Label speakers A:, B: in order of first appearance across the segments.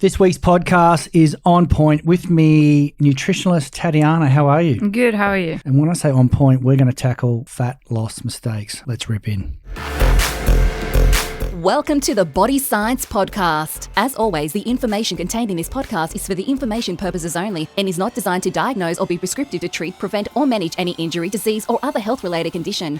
A: This week's podcast is On Point with me, nutritionist Tatiana. How are you?
B: Good, how are you?
A: And when I say on point, we're going to tackle fat loss mistakes. Let's rip in.
C: Welcome to the Body Science Podcast. As always, the information contained in this podcast is for the information purposes only and is not designed to diagnose or be prescriptive to treat, prevent, or manage any injury, disease, or other health-related condition.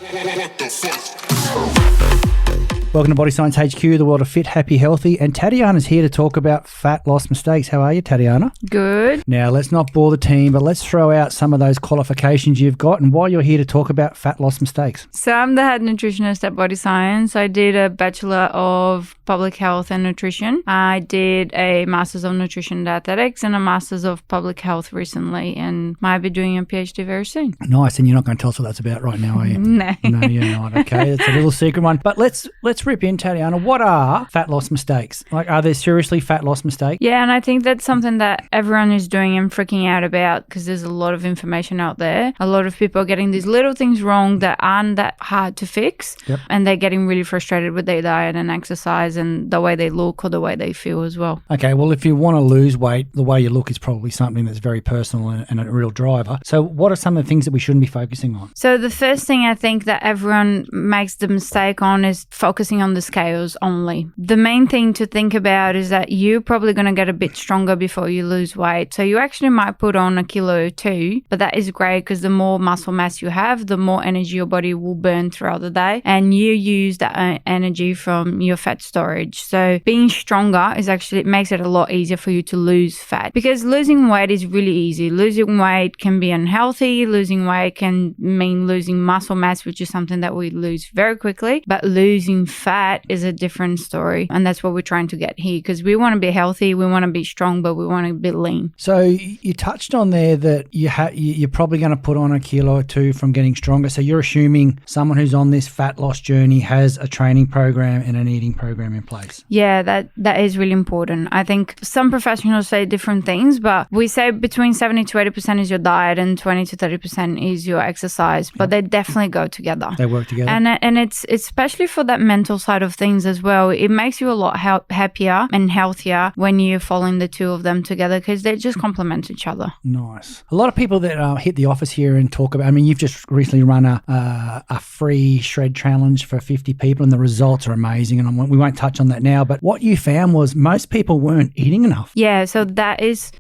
A: Welcome to Body Science HQ, the world of fit, happy, healthy. And Tatiana's here to talk about fat loss mistakes. How are you, Tatiana?
B: Good.
A: Now, let's not bore the team, but let's throw out some of those qualifications you've got and why you're here to talk about fat loss mistakes.
B: So I'm the head nutritionist at Body Science. I did a Bachelor of Public Health and Nutrition. I did a Masters of Nutrition Dietetics and a Masters of Public Health recently, and might be doing a PhD very soon.
A: Nice. And you're not going to tell us what that's about right now, are you?
B: No.
A: No, you're not. Okay, it's a little secret one. But let's rip in, Tatiana. What are fat loss mistakes? Like, are there seriously fat loss mistakes?
B: Yeah, and I think that's something that everyone is doing and freaking out about because there's a lot of information out there. A lot of people are getting these little things wrong that aren't that hard to fix.
A: Yep.
B: And they're getting really frustrated with their diet and exercise and the way they look or the way they feel as well.
A: Okay, well, if you want to lose weight, the way you look is probably something that's very personal and a real driver. So what are some of the things that we shouldn't be focusing on?
B: So the first thing I think that everyone makes the mistake on is focusing on the scales only. The main thing to think about is that you're probably going to get a bit stronger before you lose weight. So you actually might put on a kilo or two, but that is great because the more muscle mass you have, the more energy your body will burn throughout the day. And you use that energy from your fat storage. So being stronger is actually, it makes it a lot easier for you to lose fat because losing weight is really easy. Losing weight can be unhealthy. Losing weight can mean losing muscle mass, which is something that we lose very quickly. But losing fat is a different story. And that's what we're trying to get here because we want to be healthy, we want to be strong, but we want to be lean.
A: So you touched on there that you're probably going to put on a kilo or two from getting stronger. So you're assuming someone who's on this fat loss journey has a training program and an eating program in place.
B: Yeah, that is really important. I think some professionals say different things, but we say between 70 to 80% is your diet and 20 to 30% is your exercise, but they definitely go together.
A: They work together.
B: And it's especially for that mental side of things as well. It makes you a lot happier and healthier when you're following the two of them together because they just complement each other. Nice.
A: A lot of people that hit the office here and talk about, I mean, you've just recently run a free shred challenge for 50 people and the results are amazing. And we won't touch on that now, but what you found was most people weren't eating enough.
B: Yeah, so that is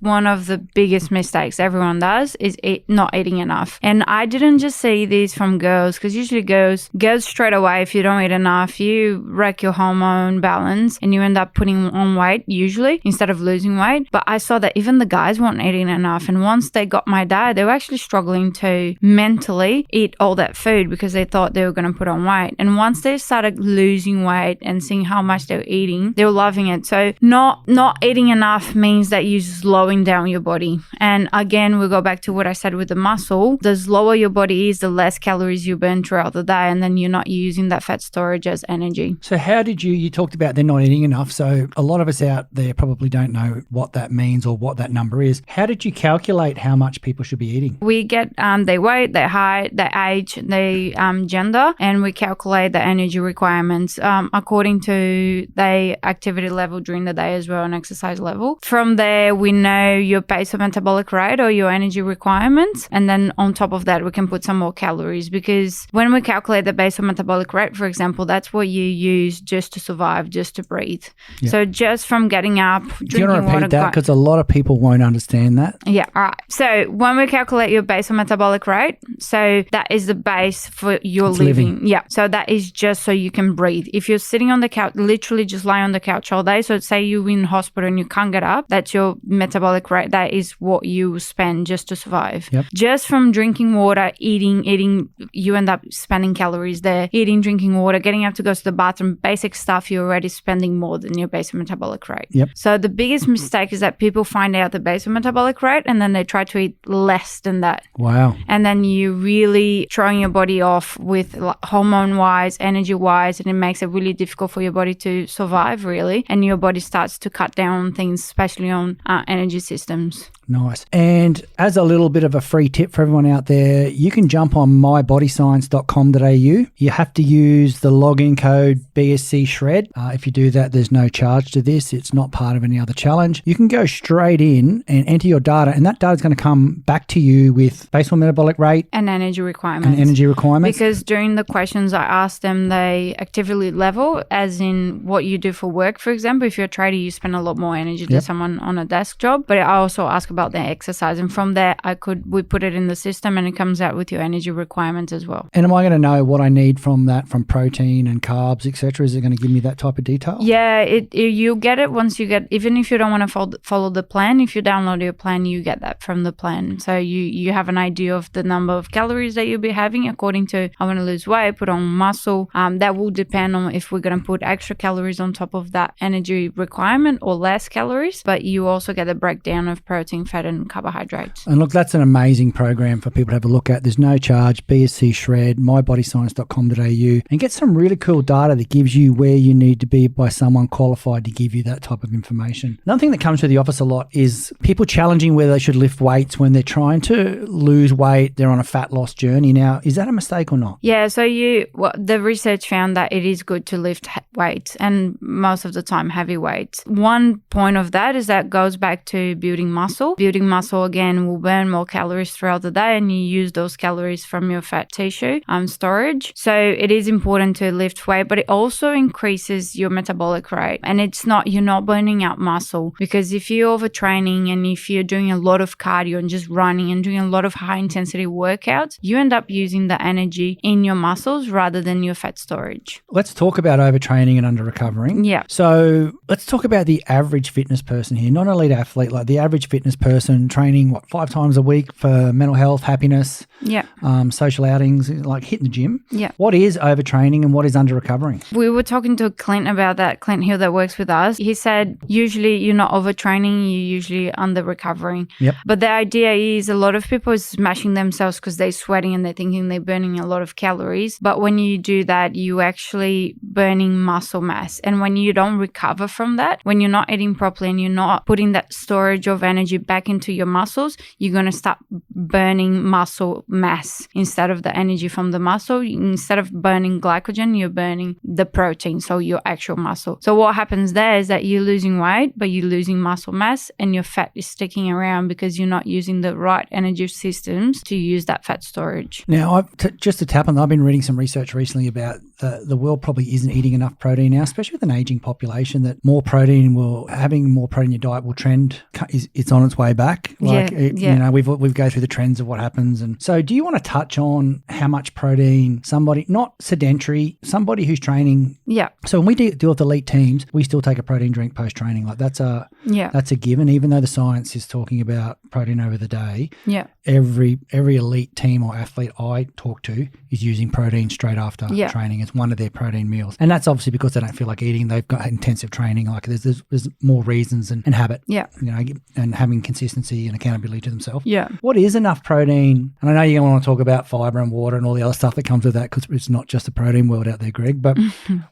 B: one of the biggest mistakes everyone does is not eating enough. And I didn't just see these from girls because usually girls straight away, if you don't eat enough, you wreck your hormone balance and you end up putting on weight usually instead of losing weight. But I saw that even the guys weren't eating enough. And once they got my diet, they were actually struggling to mentally eat all that food because they thought they were going to put on weight. And once they started losing weight and seeing how much they were eating, they were loving it. So not eating enough means that you're slowing down your body. And again, we go back to what I said with the muscle. The slower your body is, the less calories you burn throughout the day. And then you're not using that fat storage as energy.
A: So how did you talked about they're not eating enough. So a lot of us out there probably don't know what that means or what that number is. How did you calculate how much people should be eating?
B: We get their weight, their height, their age, their gender, and we calculate the energy requirements according to their activity level during the day as well and exercise level. From there, we know your basal metabolic rate or your energy requirements. And then on top of that, we can put some more calories because when we calculate the basal metabolic rate, for example, that's what you use just to survive, just to breathe. Yep. So just from getting up, drinking water.
A: Do you want to repeat that? Because a lot of people won't understand that.
B: Yeah, all right. So when we calculate your basal metabolic rate, so that is the base for your living. Yeah. So that is just so you can breathe. If you're sitting on the couch, literally just lie on the couch all day. So say you're in hospital and you can't get up, that's your metabolic rate. That is what you spend just to survive. Yep. Just from drinking water, eating, you end up spending calories there. Eating, drinking water, getting up to go to the bathroom, basic stuff, you're already spending more than your basal metabolic rate. Yep. So the biggest mistake is that people find out the basal metabolic rate and then they try to eat less than that.
A: Wow.
B: And then you really throwing your body off with hormone-wise, energy-wise, and it makes it really difficult for your body to survive, really. And your body starts to cut down on things, especially on energy systems.
A: Nice. And as a little bit of a free tip for everyone out there, you can jump on mybodyscience.com.au. You have to use use the login code BSC Shred. If you do that, there's no charge to this. It's not part of any other challenge. You can go straight in and enter your data, and that data is going to come back to you with basal metabolic rate
B: and energy requirements. Because during the questions I asked them, they activity level, as in what you do for work. For example, if you're a trader, you spend a lot more energy than someone on a desk job. But I also ask about their exercise, and from there, we put it in the system, and it comes out with your energy requirements as well.
A: And am I going to know what I need from that, from protein and carbs, etc.? Is it going to give me that type of detail?
B: Yeah, you get it once you get, even if you don't want to follow the plan, if you download your plan, you get that from the plan. So you have an idea of the number of calories that you'll be having according to, I want to lose weight, put on muscle. That will depend on if we're going to put extra calories on top of that energy requirement or less calories. But you also get a breakdown of protein, fat, and carbohydrates.
A: And look, that's an amazing program for people to have a look at. There's no charge. BSC Shred, mybodyscience.com.au, and get some really cool data that gives you where you need to be by someone qualified to give you that type of information. Another thing that comes to the office a lot is people challenging whether they should lift weights when they're trying to lose weight. They're on a fat loss journey. Now, is that a mistake or not?
B: Yeah, so the research found that it is good to lift weights, and most of the time heavy weights. One point of that is that goes back to building muscle. Building muscle, again, will burn more calories throughout the day, and you use those calories from your fat tissue storage. So it is important to lift weight, but it also increases your metabolic rate. And you're not burning out muscle, because if you're overtraining and if you're doing a lot of cardio and just running and doing a lot of high intensity workouts, you end up using the energy in your muscles rather than your fat storage.
A: Let's talk about overtraining and under recovering.
B: Yeah.
A: So let's talk about the average fitness person here, not an elite athlete, like the average fitness person training 5 times a week for mental health, happiness, social outings, like hitting the gym.
B: Yeah.
A: What is overtraining and what is under recovering?
B: We were talking to Clint about that, Clint Hill that works with us. He said usually you're not overtraining, you're usually under recovering.
A: Yep.
B: But the idea is a lot of people are smashing themselves because they're sweating and they're thinking they're burning a lot of calories. But when you do that, you actually burning muscle mass. And when you don't recover from that, when you're not eating properly and you're not putting that storage of energy back into your muscles, you're going to start burning muscle mass instead of the energy from the muscle. Instead of burning glycogen, you're burning the protein, so your actual muscle. So what happens there is that you're losing weight, but you're losing muscle mass, and your fat is sticking around because you're not using the right energy systems to use that fat storage.
A: Now, just to tap on that, I've been reading some research recently about the world probably isn't eating enough protein now, especially with an aging population, that having more protein in your diet will trend, it's on its way back. You know, we've go through the trends of what happens. And so do you want to touch on how much protein somebody, not sedentary, somebody who's training?
B: Yeah.
A: So when we deal with elite teams, we still take a protein drink post-training. Like that's a given, even though the science is talking about protein over the day. Yeah. Every elite team or athlete I talk to is using protein straight after training. It's one of their protein meals. And that's obviously because they don't feel like eating. They've got intensive training. Like there's more reasons and habit. Yeah. You know, and having consistency and accountability to themselves. Yeah. What is enough protein? And I know you want to talk about fibre and water and all the other stuff that comes with that, because it's not just the protein world out there, Greg. But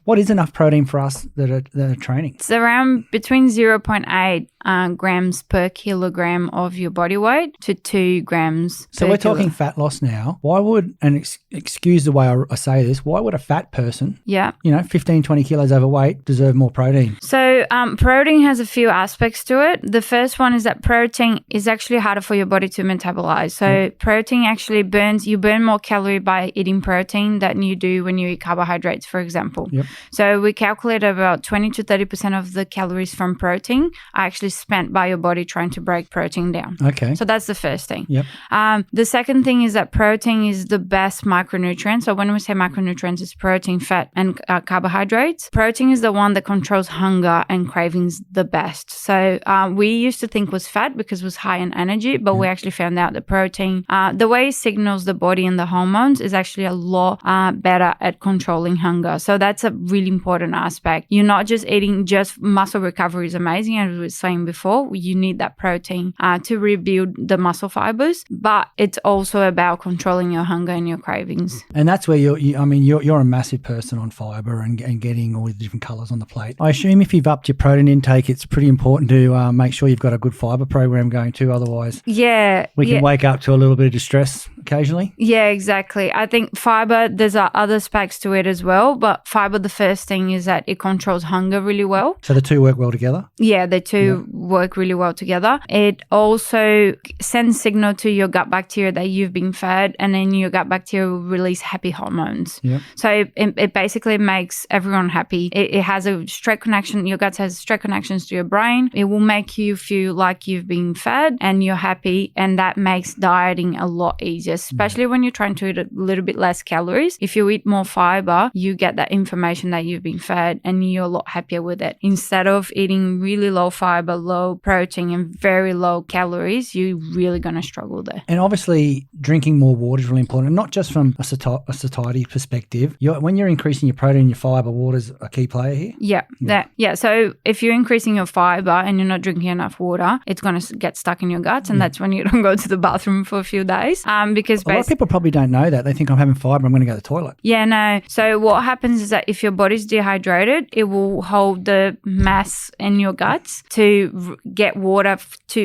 A: what is enough protein for us that are training? It's
B: around between 0.8 grams per kilogram of your body weight to 2 grams.
A: So we're talking fat loss now. Why would, and excuse the way I say this, why would a fat person, 15, 20 kilos overweight, deserve more protein?
B: So protein has a few aspects to it. The first one is that protein is actually harder for your body to metabolize. So protein actually you burn more calorie by eating protein than you do when you eat carbohydrates, for example. Yep. So we calculate about 20 to 30% of the calories from protein are actually spent by your body trying to break protein down. Okay. So that's the first thing. Yep. The second thing is that protein is the best micronutrient. So when we say macronutrients, it's protein, fat, and carbohydrates. Protein is the one that controls hunger and cravings the best. So we used to think was fat because it was high in energy, but we actually found out that protein, the way it signals the body and the hormones, is actually a lot better at controlling hunger. So that's a really important aspect. You're not just eating, just muscle recovery is amazing, as we were saying before. You need that protein to rebuild the muscle fibers, but it's also about controlling your hunger and your cravings.
A: And that's where you're a massive person on fibre and getting all the different colours on the plate. I assume if you've upped your protein intake, it's pretty important to make sure you've got a good fibre program going too. Otherwise, we can wake up to a little bit of distress occasionally.
B: Yeah, exactly. I think fibre, there's other aspects to it as well, but fibre, the first thing is that it controls hunger really well.
A: So the two work well together?
B: Yeah, the two work really well together. It also sends signal to your gut bacteria that you've been fed, and then your gut bacteria will release happy hormones.
A: Yep.
B: So it basically makes everyone happy. It has a straight connection. Your gut has straight connections to your brain. It will make you feel like you've been fed and you're happy, and that makes dieting a lot easier, especially when you're trying to eat a little bit less calories. If you eat more fiber, you get that information that you've been fed and you're a lot happier with it. Instead of eating really low fiber, low protein and very low calories, you're really going to struggle there.
A: And obviously drinking more water is really important, not just from a satiety perspective. When you're increasing your protein and your fiber, water's a key player here?
B: Yeah. So if you're increasing your fiber and you're not drinking enough water, it's going to get stuck in your guts, and that's when you don't go to the bathroom for a few days. Because
A: a lot of people probably don't know that. They think I'm having fiber, I'm going to go to the toilet.
B: Yeah, no. So what happens is that if your body's dehydrated, it will hold the mass in your guts to get water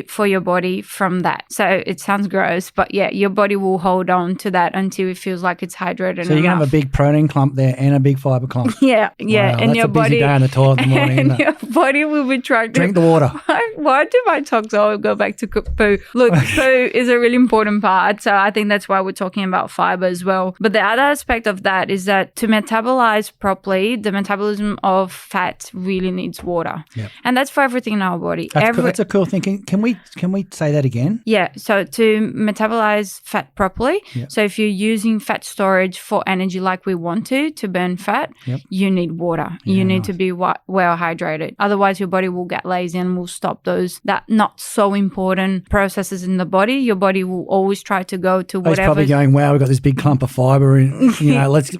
B: for your body from that. So it sounds gross, but yeah, your body will hold on to that until it feels like it's hydrated.
A: So you're going to have a big protein clump there and a big fiber clump.
B: Yeah.
A: Wow,
B: and
A: that's
B: your
A: a busy
B: body
A: day in the toilet in the morning,
B: and
A: isn't it?
B: your body will be trying to
A: drink the water.
B: Why do my talks all go back to poo? Look, poo is a really important part. So I think that's why we're talking about fiber as well. But the other aspect of that is that to metabolize properly, the metabolism of fat really needs water.
A: Yep.
B: And that's for everything in our body.
A: That's a cool thing. Can we say that again?
B: Yeah. So to metabolize fat properly, so if you're using fat storage for energy like we want to burn fat, you need water.
A: Yeah,
B: you need to be well hydrated. Otherwise, your body will get lazy and will stop that not so important processes in the body. Your body will always try to go to whatever.
A: It's probably going, wow, we've got this big clump of fiber, and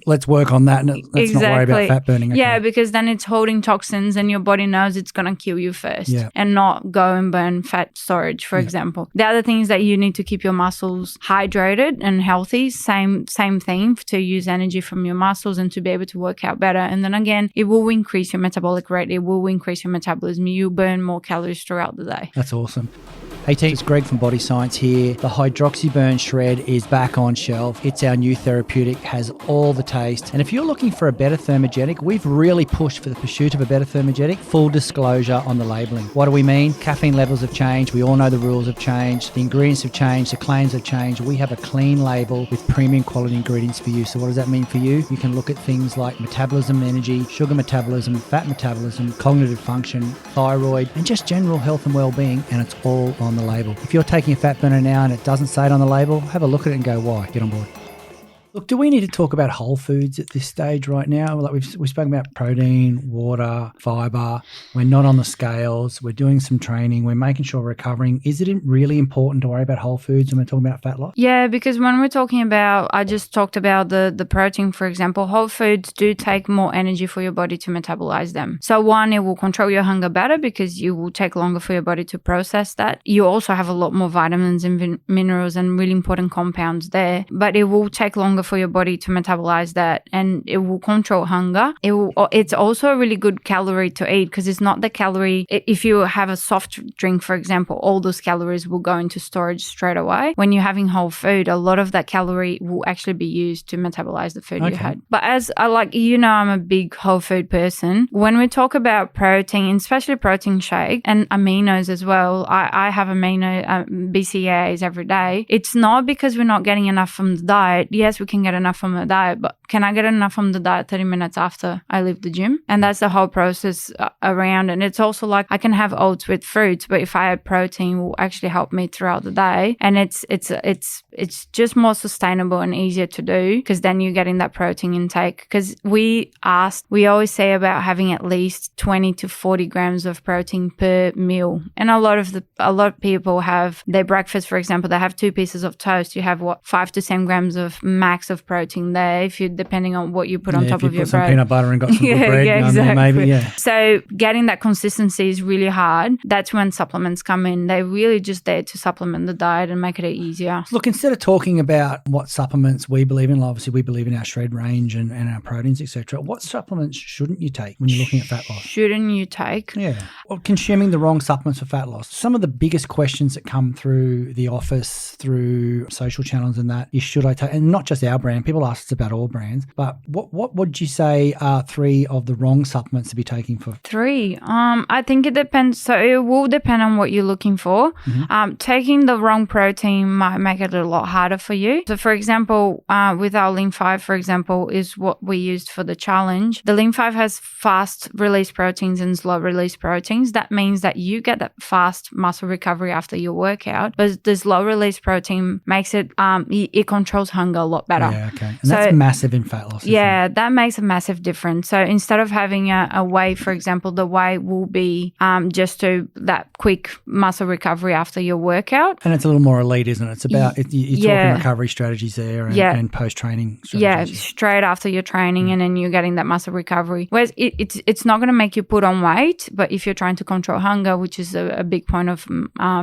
A: let's work on that, and let's not worry about fat burning. Okay.
B: Yeah, because then it's holding toxins, and your body knows it's going to kill you first, and not go and burn fat storage, for example. The other thing is that you need to keep your muscles hydrated and healthy. Same thing to use energy from your muscles and to be able to work out better. And then again, it will increase your metabolic rate. It will increase your metabolism. You burn more calories throughout the day.
A: That's awesome. Hey team, it's Greg from Body Science here. The Hydroxyburn Shred is back on shelf. It's our new therapeutic, has all the taste. And if you're looking for a better thermogenic, we've really pushed for the pursuit of a better thermogenic. Full disclosure on the labelling. What do we mean? Caffeine levels have changed. We all know the rules have changed. The ingredients have changed. The claims have changed. We have a clean label with premium quality ingredients for you. So what does that mean for you? You can look at things like metabolism, energy, sugar metabolism, fat metabolism, cognitive function, thyroid, and just general health and well-being, and it's all on the label. If you're taking a fat burner now and it doesn't say it on the label, have a look at it and go, why? Get on board. Look, do we need to talk about whole foods at this stage right now? Like we've spoken about protein, water, fiber. We're not on the scales. We're doing some training. We're making sure we're recovering. Is it really important to worry about whole foods when we're talking about fat loss?
B: Yeah, because when we're talking about, I just talked about the protein, for example, whole foods do take more energy for your body to metabolize them. So one, it will control your hunger better because you will take longer for your body to process that. You also have a lot more vitamins and minerals and really important compounds there, but it will take longer for your body to metabolize that, and it will control hunger. It's also a really good calorie to eat because it's not the calorie. If you have a soft drink, for example, all those calories will go into storage straight away. When you're having whole food, a lot of that calorie will actually be used to metabolize the food you had. But as I'm a big whole food person. When we talk about protein, especially protein shake and aminos as well, I have amino BCAAs every day. It's not because we're not getting enough from the diet. Yes, we can get enough from the diet, but can I get enough from the diet 30 minutes after I leave the gym? And that's the whole process around. And it's also like I can have oats with fruits, but if I add protein, it will actually help me throughout the day. And it's just more sustainable and easier to do because then you're getting that protein intake. Because we always say about having at least 20 to 40 grams of protein per meal. And a lot of people have their breakfast, for example, they have 2 pieces of toast. You have 5 to 10 grams of max of protein there. If depending on what you put on top
A: if
B: of
A: you
B: your
A: put some
B: bread.
A: peanut butter and got some good bread,
B: exactly.
A: maybe, yeah.
B: So getting that consistency is really hard. That's when supplements come in. They're really just there to supplement the diet and make it easier.
A: Look, instead of talking about what supplements we believe in, obviously we believe in our shred range and our proteins, etc. What supplements shouldn't you take when you're looking at fat loss?
B: Shouldn't you take?
A: Yeah. Well, consuming the wrong supplements for fat loss. Some of the biggest questions that come through the office, through social channels and that is, should I take, and not just our brand, people ask us about all brands, but what would you say are 3 of the wrong supplements to be taking for?
B: 3. I think it depends. So it will depend on what you're looking for. Taking the wrong protein might make it a lot harder for you. So for example, with our Lean 5, for example, is what we used for the challenge. The Lean 5 has fast release proteins and slow release proteins. That means that you get that fast muscle recovery after your workout, but the slow release protein makes it, it controls hunger a lot better.
A: Yeah, okay. And that's massive in fat loss.
B: Yeah, that makes a massive difference. So instead of having a whey, for example, the whey will be just to that quick muscle recovery after your workout.
A: And it's a little more elite, isn't it? It's about, you're talking recovery strategies there and post-training strategies.
B: Yeah, straight after your training and then you're getting that muscle recovery. Whereas it's not going to make you put on weight, but if you're trying to control hunger, which is a big point of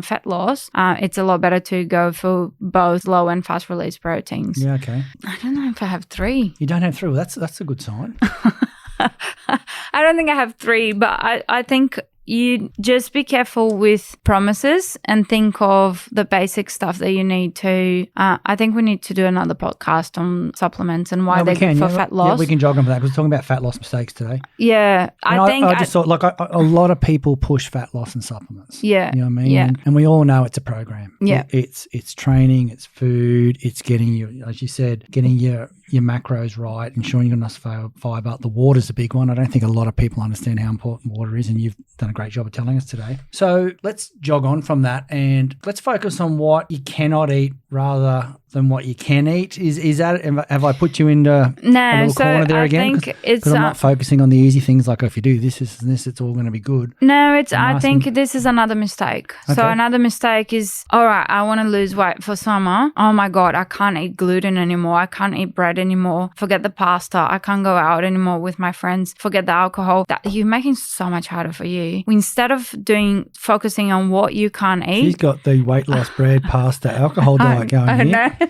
B: fat loss, it's a lot better to go for both low and fast release proteins.
A: Yeah, okay.
B: I don't know if I have 3.
A: You don't have 3? Well, that's a good sign.
B: I don't think I have 3, but I think you just be careful with promises and think of the basic stuff that you need to. I think we need to do another podcast on supplements and why they're good for fat loss.
A: Yeah, we can jog on for that because we're talking about fat loss mistakes today.
B: Yeah,
A: I just thought, like, a lot of people push fat loss and supplements.
B: Yeah.
A: You know what I mean?
B: Yeah.
A: And we all know it's a program.
B: Yeah.
A: It's training, it's food, it's getting you, as you said, getting your macros right, ensuring you've got enough fibre. The water's a big one. I don't think a lot of people understand how important water is, and you've done a great job of telling us today. So let's jog on from that and let's focus on what you cannot eat rather than what you can eat. Is that, have I put you into a little corner there again? Because I'm not focusing on the easy things like, if you do this, it's all going to be good.
B: No, I think this is another mistake. Okay. So another mistake is, all right, I want to lose weight for summer. Oh my God, I can't eat gluten anymore. I can't eat bread anymore. Forget the pasta. I can't go out anymore with my friends. Forget the alcohol. You're making so much harder for you. Instead of focusing on what you can't eat.
A: She's got the weight loss bread, pasta, alcohol diet going here.
B: Know.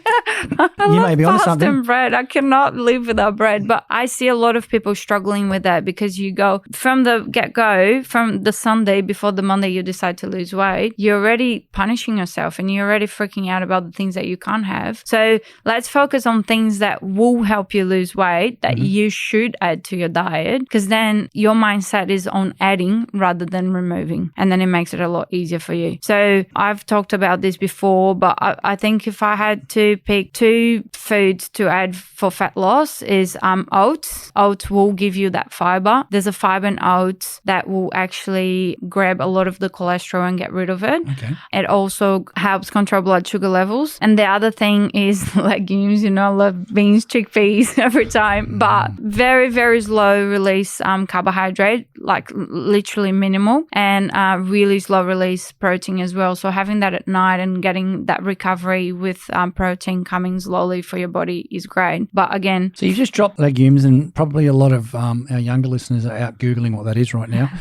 A: You may be onto something.
B: And bread. I cannot live without bread, but I see a lot of people struggling with that because you go from the get-go, from the Sunday before the Monday you decide to lose weight, you're already punishing yourself and you're already freaking out about the things that you can't have. So let's focus on things that will help you lose weight, that you should add to your diet, because then your mindset is on adding rather than removing, and then it makes it a lot easier for you. So I've talked about this before, but I think if I had to pick 2 foods to add for fat loss is oats. Oats will give you that fiber. There's a fiber in oats that will actually grab a lot of the cholesterol and get rid of it.
A: Okay.
B: It also helps control blood sugar levels. And the other thing is legumes. I love beans, chickpeas every time, but very, very slow release carbohydrate, like literally minimal, and really slow release protein as well. So having that at night and getting that recovery with protein coming slowly for your body is great. But again,
A: so you've just dropped legumes, and probably a lot of our younger listeners are out Googling what that is right now.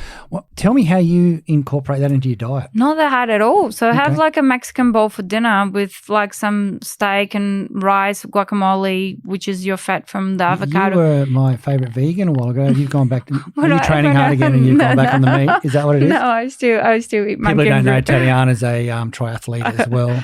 A: Tell me how you incorporate that into your diet.
B: Not that hard at all. So have like a Mexican bowl for dinner with like some steak and rice, guacamole, which is your fat from the avocado.
A: You were my favourite vegan a while ago. You've gone back to, you're training hard again and you've gone back on the meat. Is that what it is?
B: No, I still eat my
A: People who don't know, Tatiana's a triathlete as well.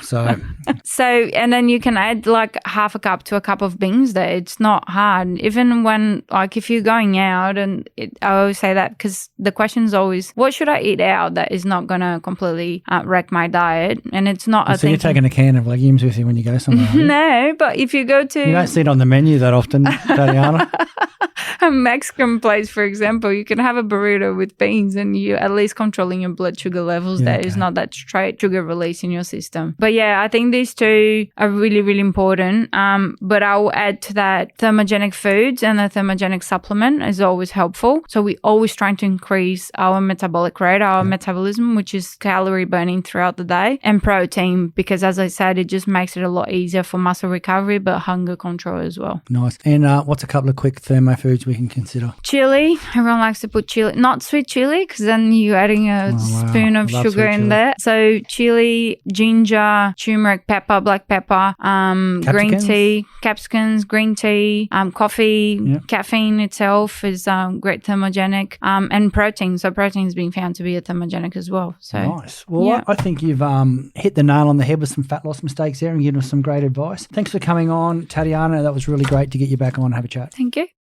B: So, and then you can add like half a cup to a cup of beans there. It's not hard. Even when, like, if you're going out, and I always say that because the question is always, what should I eat out that is not going to completely wreck my diet? And it's not a thing.
A: So you're taking a can of legumes with you when you go somewhere?
B: No, but if you go to...
A: You don't see it on the menu that often, Tatiana.
B: a Mexican place, for example, you can have a burrito with beans and you at least controlling your blood sugar levels.
A: Yeah,
B: There is not that straight sugar release in your system. But yeah, I think these two are really, really important. But I'll add to that thermogenic foods, and the thermogenic supplement is always helpful. So we're always trying to increase our metabolic rate, our metabolism, which is calorie burning throughout the day, and protein, because as I said, it just makes it a lot easier for muscle recovery, but hunger control as well.
A: Nice. And what's a couple of quick thermo foods we can consider?
B: Chili. Everyone likes to put chili, not sweet chili, because then you're adding a spoon of sugar in there. So chili, ginger, turmeric, pepper, black pepper, green tea, capsicums, green tea, coffee, caffeine itself is great thermogenic, and protein. So protein has been found to be a thermogenic as well. So
A: nice. Well, I think you've hit the nail on the head with some fat loss mistakes there and given us some great advice. Thanks for coming on, Tatiana. That was really great to get you back on and have a chat.
B: Thank you.